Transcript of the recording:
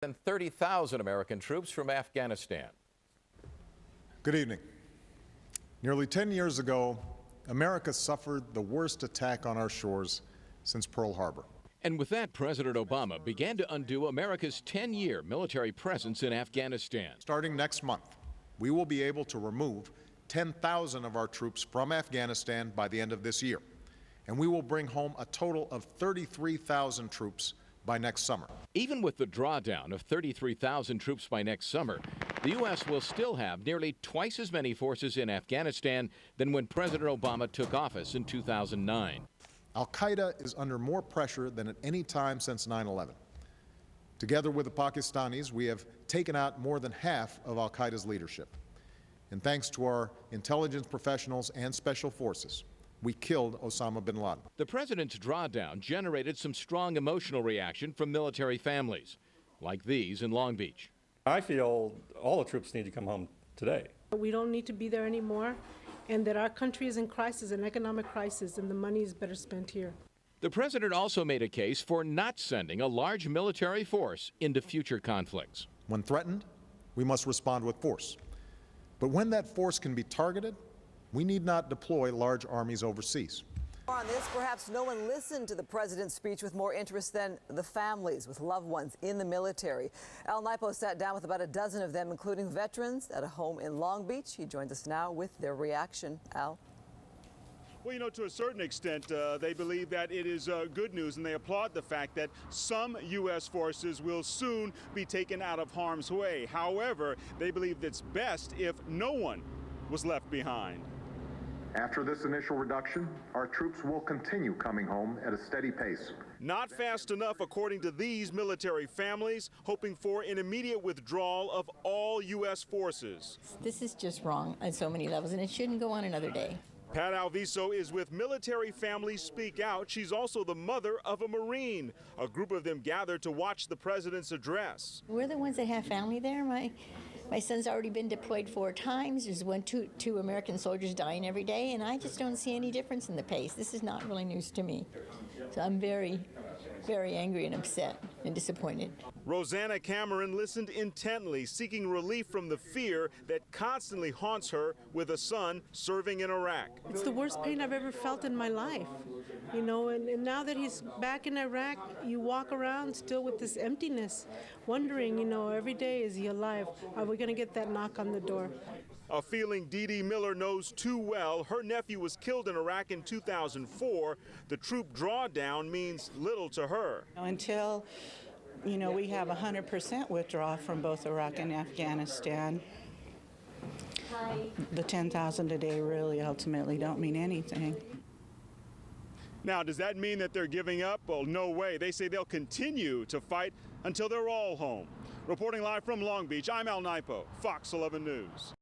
Than 30,000 American troops from Afghanistan. Good evening. Nearly 10 years ago, America suffered the worst attack on our shores since Pearl Harbor. And with that, President Obama began to undo America's 10-year military presence in Afghanistan. Starting next month, we will be able to remove 10,000 of our troops from Afghanistan by the end of this year. And we will bring home a total of 33,000 troops by next summer. Even with the drawdown of 33,000 troops by next summer, the U.S. will still have nearly twice as many forces in Afghanistan than when President Obama took office in 2009. Al-Qaeda is under more pressure than at any time since 9/11. Together with the Pakistanis, we have taken out more than half of Al-Qaeda's leadership. And thanks to our intelligence professionals and special forces, we killed Osama bin Laden. The president's drawdown generated some strong emotional reaction from military families, like these in Long Beach. I feel all the troops need to come home today. We don't need to be there anymore, and that our country is in crisis, an economic crisis, and the money is better spent here. The president also made a case for not sending a large military force into future conflicts. When threatened, we must respond with force. But when that force can be targeted, we need not deploy large armies overseas. On this, perhaps no one listened to the president's speech with more interest than the families with loved ones in the military. Al Nipo sat down with about a dozen of them, including veterans, at a home in Long Beach. He joins us now with their reaction. Al? Well, you know, to a certain extent, they believe that it is good news, and they applaud the fact that some U.S. forces will soon be taken out of harm's way. However, they believe it's best if no one was left behind. After this initial reduction, our troops will continue coming home at a steady pace. Not fast enough, according to these military families, hoping for an immediate withdrawal of all U.S. forces. This is just wrong on so many levels, and it shouldn't go on another day. Pat Alviso is with Military Families Speak Out. She's also the mother of a Marine. A group of them gathered to watch the president's address. We're the ones that have family there. My son's already been deployed 4 times. There's two American soldiers dying every day, and I just don't see any difference in the pace. This is not really news to me. So I'm very, very angry and upset and disappointed. Rosanna Cameron listened intently, seeking relief from the fear that constantly haunts her with a son serving in Iraq. It's the worst pain I've ever felt in my life. You know, and now that he's back in Iraq, you walk around still with this emptiness, wondering, you know, every day, is he alive? Are we going to get that knock on the door? A feeling Dee Dee Miller knows too well. Her nephew was killed in Iraq in 2004. The troop drawdown means little to her. Until, you know, we have 100% withdrawal from both Iraq and Afghanistan, the 10,000 a day really ultimately don't mean anything. Now, does that mean that they're giving up? Well, no way. They say they'll continue to fight until they're all home. Reporting live from Long Beach, I'm Al Nipo, Fox 11 News.